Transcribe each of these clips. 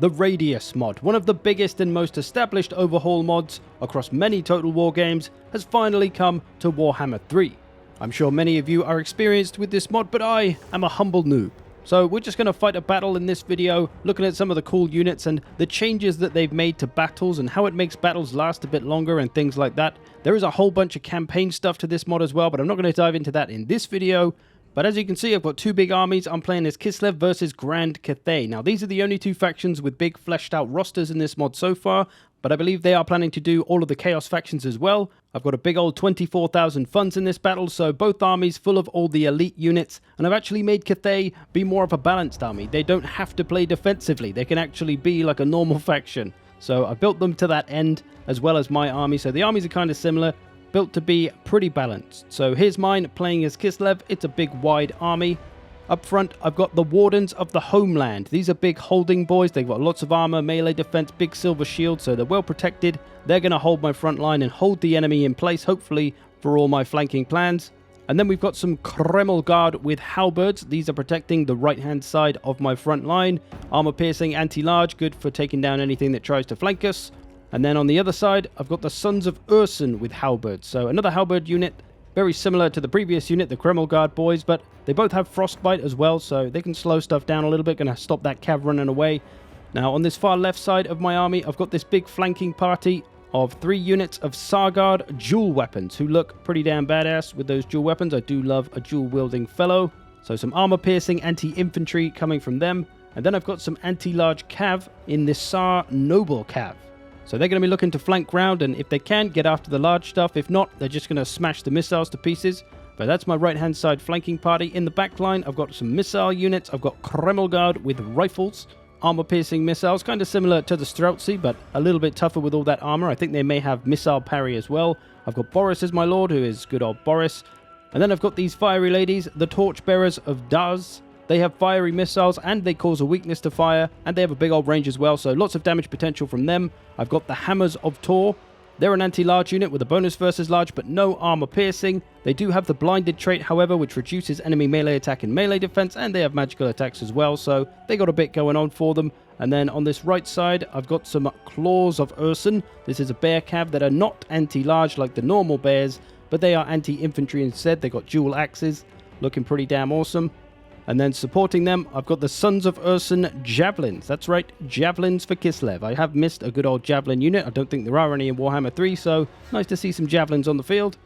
the Radious Mod, one of the biggest and most established overhaul mods across many Total War games, has finally come to Warhammer 3. I'm sure many of you are experienced with this mod, but I am a humble noob. So we're just going to fight a battle in this video, looking at some of the cool units and the changes that they've made to battles and how it makes battles last a bit longer and things like that. There is a whole bunch of campaign stuff to this mod as well, but I'm not going to dive into that in this video. But as you can see, I've got two big armies. I'm playing as Kislev versus Grand Cathay. Now, these are the only two factions with big fleshed out rosters in this mod so far, but I believe they are planning to do all of the Chaos factions as well. I've got a big old 24,000 funds in this battle, so both armies full of all the elite units, and I've actually made Cathay be more of a balanced army. They don't have to play defensively. They can actually be like a normal faction. So I built them to that end, as well as my army, so the armies are kind of similar, built to be pretty balanced. So here's mine playing as Kislev. It's a big wide army. Up front, I've got the Wardens of the Homeland. These are big holding boys. They've got lots of armor, melee defense, big silver shield, so they're well protected. They're going to hold my front line and hold the enemy in place, hopefully, for all my flanking plans. And then we've got some Kreml Guard with halberds. These are protecting the right-hand side of my front line. Armor-piercing, anti-large, good for taking down anything that tries to flank us. And then on the other side, I've got the Sons of Ursun with halberds. So another halberd unit, very similar to the previous unit, the Kreml Guard boys, but they both have frostbite as well, so they can slow stuff down a little bit, going to stop that cav running away. Now, on this far left side of my army, I've got this big flanking party of 3 units of Sargard dual weapons, who look pretty damn badass with those dual weapons. I do love a dual-wielding fellow. So some armor-piercing anti-infantry coming from them. And then I've got some anti-large cav in this Sar Noble cav. So they're going to be looking to flank ground, and if they can, get after the large stuff. If not, they're just going to smash the missiles to pieces. But that's my right-hand side flanking party. In the back line, I've got some missile units. I've got Kreml Guard with rifles, armor-piercing missiles, kind of similar to the Streltsy, but a little bit tougher with all that armor. I think they may have missile parry as well. I've got Boris as my lord, who is good old Boris. And then I've got these fiery ladies, the Torchbearers of Daz. They have fiery missiles, and they cause a weakness to fire, and they have a big old range as well, so lots of damage potential from them. I've got the Hammers of Tor. They're an anti-large unit with a bonus versus large, but no armor piercing. They do have the blinded trait, however, which reduces enemy melee attack and melee defense, and they have magical attacks as well, so they got a bit going on for them. And then on this right side, I've got some Claws of Ursun. This is a bear cav that are not anti-large like the normal bears, but they are anti-infantry instead. They got dual axes, looking pretty damn awesome. And then supporting them, I've got the Sons of Ursun Javelins. That's right, Javelins for Kislev. I have missed a good old Javelin unit. I don't think there are any in Warhammer 3, so nice to see some Javelins on the field.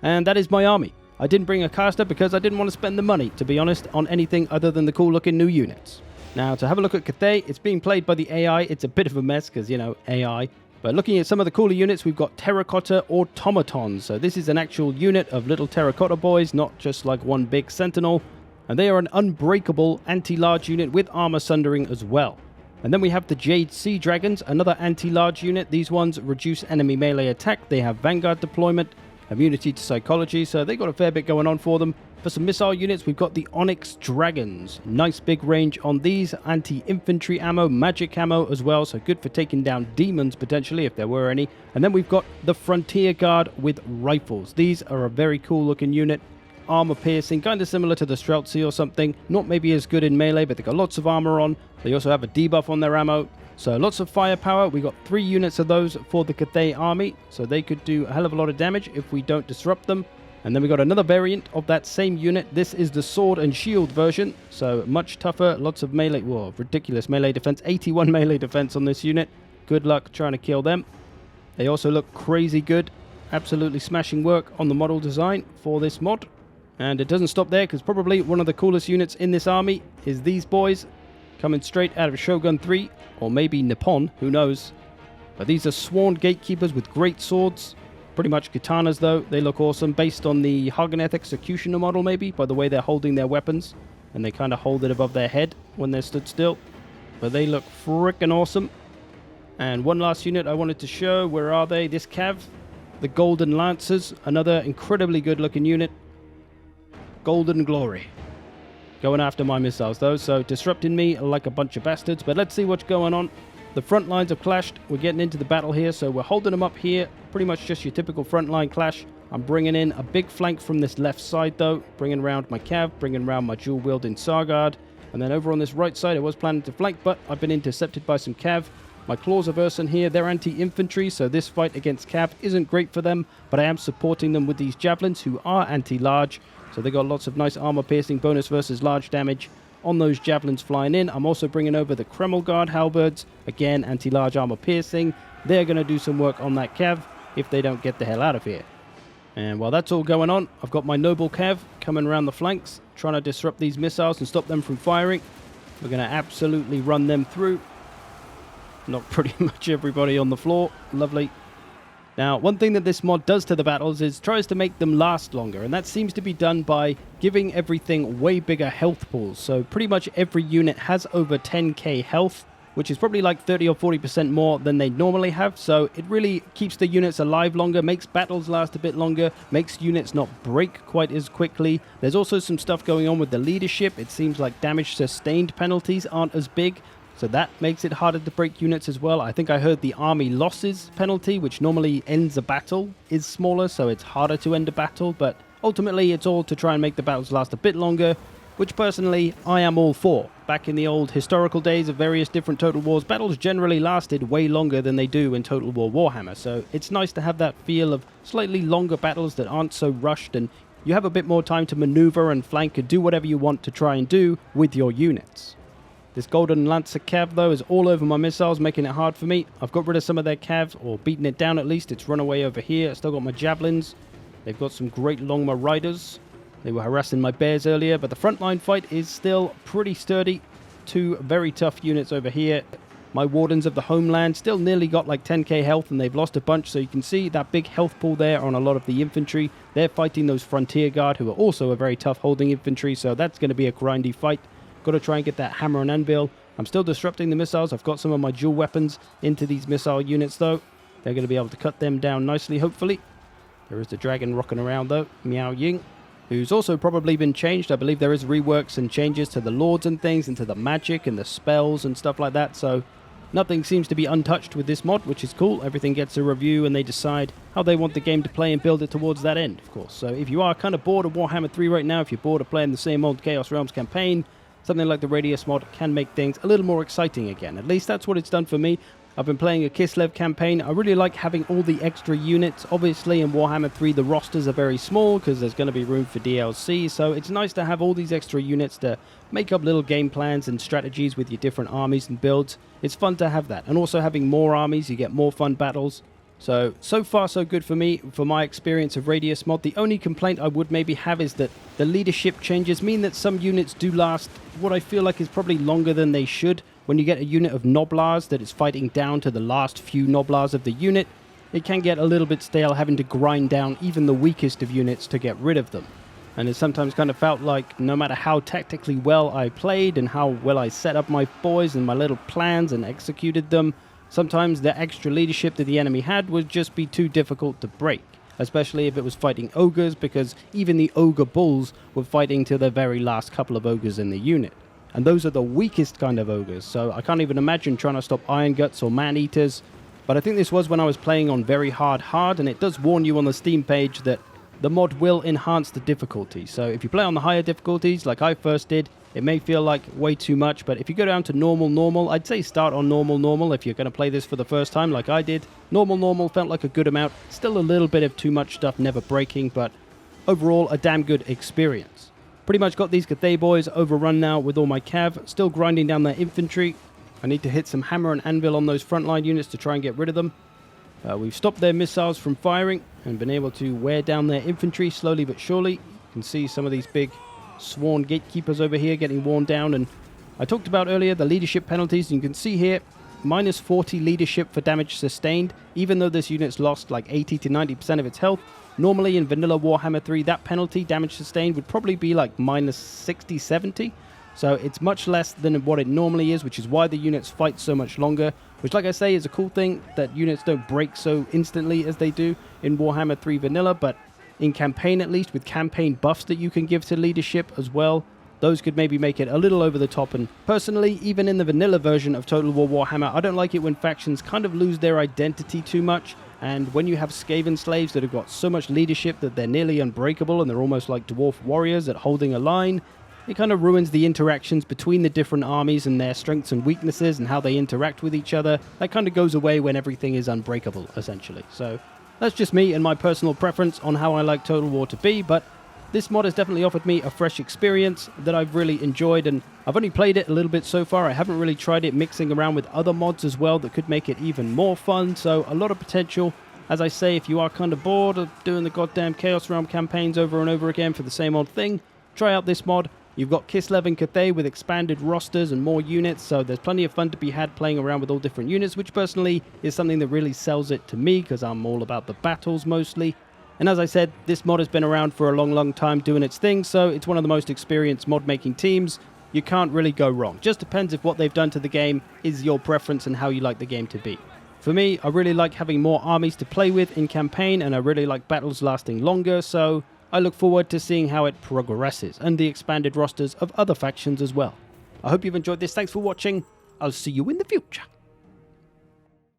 And that is my army. I didn't bring a caster because I didn't want to spend the money, to be honest, on anything other than the cool-looking new units. Now, to have a look at Cathay, it's being played by the AI. It's a bit of a mess because, you know, AI. But looking at some of the cooler units, we've got Terracotta Automatons. So this is an actual unit of little terracotta boys, not just like one big sentinel. And they are an unbreakable anti-large unit with armor sundering as well. And then we have the Jade Sea Dragons, another anti-large unit. These ones reduce enemy melee attack. They have Vanguard deployment, immunity to psychology, so they got a fair bit going on for them. For some missile units, we've got the Onyx Dragons. Nice big range on these. Anti-infantry ammo, magic ammo as well, so good for taking down demons potentially if there were any. And then we've got the Frontier Guard with rifles. These are a very cool looking unit. Armor piercing, kind of similar to the Streltsy or something. Not maybe as good in melee, but they've got lots of armor on. They also have a debuff on their ammo. So lots of firepower. We got 3 units of those for the Cathay army. So they could do a hell of a lot of damage if we don't disrupt them. And then we got another variant of that same unit. This is the sword and shield version. So much tougher, lots of melee, whoa, ridiculous melee defense. 81 melee defense on this unit. Good luck trying to kill them. They also look crazy good. Absolutely smashing work on the model design for this mod. And it doesn't stop there, because probably one of the coolest units in this army is these boys, coming straight out of Shogun 3, or maybe Nippon, who knows. But these are sworn gatekeepers with great swords. Pretty much katanas, though. They look awesome, based on the Haganeth Executioner model, maybe, by the way they're holding their weapons. And they kind of hold it above their head when they're stood still. But they look frickin' awesome. And one last unit I wanted to show. Where are they? This cav, the Golden Lancers, another incredibly good-looking unit. Golden Glory. Going after my missiles, though, so disrupting me like a bunch of bastards. But let's see what's going on. The front lines have clashed. We're getting into the battle here, so we're holding them up here. Pretty much just your typical front line clash. I'm bringing in a big flank from this left side, though. Bringing around my cav, bringing around my dual-wielding Sargard. And then over on this right side, I was planning to flank, but I've been intercepted by some cav. My Claws of Urson here, they're anti-infantry, so this fight against cav isn't great for them, but I am supporting them with these javelins, who are anti-large, so they got lots of nice armor-piercing bonus versus large damage on those javelins flying in. I'm also bringing over the Kreml Guard halberds, again, anti-large armor-piercing. They're going to do some work on that cav if they don't get the hell out of here. And while that's all going on, I've got my Noble Cav coming around the flanks, trying to disrupt these missiles and stop them from firing. We're going to absolutely run them through. Knock pretty much everybody on the floor. Lovely. Now, one thing that this mod does to the battles is tries to make them last longer, and that seems to be done by giving everything way bigger health pools. So pretty much every unit has over 10k health, which is probably like 30 or 40% more than they normally have. So it really keeps the units alive longer, makes battles last a bit longer, makes units not break quite as quickly. There's also some stuff going on with the leadership. It seems like damage sustained penalties aren't as big, so that makes it harder to break units as well. I think I heard the army losses penalty, which normally ends a battle, is smaller, so it's harder to end a battle, but ultimately it's all to try and make the battles last a bit longer, which personally I am all for. Back in the old historical days of various different Total Wars, battles generally lasted way longer than they do in Total War Warhammer, so it's nice to have that feel of slightly longer battles that aren't so rushed, and you have a bit more time to maneuver and flank and do whatever you want to try and do with your units. This Golden Lancer Cav, though, is all over my missiles, making it hard for me. I've got rid of some of their Cavs, or beaten it down at least. It's run away over here. I still got my Javelins. They've got some great Longma Riders. They were harassing my Bears earlier, but the frontline fight is still pretty sturdy. Two very tough units over here. My Wardens of the Homeland still nearly got like 10k health, and they've lost a bunch, so you can see that big health pool there on a lot of the infantry. They're fighting those Frontier Guard, who are also a very tough holding infantry, so that's going to be a grindy fight. Got to try and get that hammer and anvil. I'm still disrupting the missiles. I've got some of my dual weapons into these missile units, though. They're going to be able to cut them down nicely, hopefully. There is the dragon rocking around, though. Miao Ying, who's also probably been changed. I believe there is reworks and changes to the lords and things, and to the magic and the spells and stuff like that, so nothing seems to be untouched with this mod, which is cool. Everything gets a review, and they decide how they want the game to play and build it towards that end, of course. So if you are kind of bored of Warhammer 3 right now, if you're bored of playing the same old Chaos Realms campaign, something like the Radious Mod can make things a little more exciting again. At least that's what it's done for me. I've been playing a Kislev campaign. I really like having all the extra units. Obviously, in Warhammer 3, the rosters are very small because there's going to be room for DLC, so it's nice to have all these extra units to make up little game plans and strategies with your different armies and builds. It's fun to have that. And also having more armies, you get more fun battles. So far so good for me, for my experience of Radious Mod. The only complaint I would maybe have is that the leadership changes mean that some units do last what I feel like is probably longer than they should. When you get a unit of Noblars that is fighting down to the last few Noblars of the unit, it can get a little bit stale having to grind down even the weakest of units to get rid of them. And it sometimes kind of felt like no matter how tactically well I played and how well I set up my boys and my little plans and executed them, sometimes the extra leadership that the enemy had would just be too difficult to break, especially if it was fighting ogres, because even the ogre bulls were fighting to the very last couple of ogres in the unit. And those are the weakest kind of ogres, so I can't even imagine trying to stop Iron Guts or Man-Eaters. But I think this was when I was playing on very hard, and it does warn you on the Steam page that the mod will enhance the difficulty. So if you play on the higher difficulties, like I first did, it may feel like way too much, but if you go down to normal, I'd say start on normal if you're going to play this for the first time like I did. Normal felt like a good amount. Still a little bit of too much stuff never breaking, but overall a damn good experience. Pretty much got these Cathay boys overrun now with all my cav, still grinding down their infantry. I need to hit some hammer and anvil on those frontline units to try and get rid of them. We've stopped their missiles from firing and been able to wear down their infantry slowly but surely. You can see some of these big sworn gatekeepers over here getting worn down, and I talked about earlier the leadership penalties. You can see here minus 40 leadership for damage sustained, even though this unit's lost like 80 to 90% of its health. Normally in vanilla Warhammer 3 that penalty damage sustained would probably be like minus 60, 70, so it's much less than what it normally is, which is why the units fight so much longer, which, like I say, is a cool thing that units don't break so instantly as they do in Warhammer 3 vanilla. But in campaign, at least, with campaign buffs that you can give to leadership as well, those could maybe make it a little over the top. And personally, even in the vanilla version of Total War Warhammer, I don't like it when factions kind of lose their identity too much. And when you have Skaven slaves that have got so much leadership that they're nearly unbreakable and they're almost like dwarf warriors at holding a line, it kind of ruins the interactions between the different armies and their strengths and weaknesses and how they interact with each other. That kind of goes away when everything is unbreakable, essentially. So that's just me and my personal preference on how I like Total War to be, but this mod has definitely offered me a fresh experience that I've really enjoyed, and I've only played it a little bit so far. I haven't really tried it mixing around with other mods as well that could make it even more fun, so a lot of potential. As I say, if you are kind of bored of doing the goddamn Chaos Realm campaigns over and over again for the same old thing, try out this mod. You've got Kislev and Cathay with expanded rosters and more units, so there's plenty of fun to be had playing around with all different units, which personally is something that really sells it to me because I'm all about the battles mostly. And as I said, this mod has been around for a long time doing its thing, so it's one of the most experienced mod making teams. You can't really go wrong. Just depends if what they've done to the game is your preference and how you like the game to be. For me, I really like having more armies to play with in campaign, and I really like battles lasting longer, so I look forward to seeing how it progresses, and the expanded rosters of other factions as well. I hope you've enjoyed this. Thanks for watching. I'll see you in the future.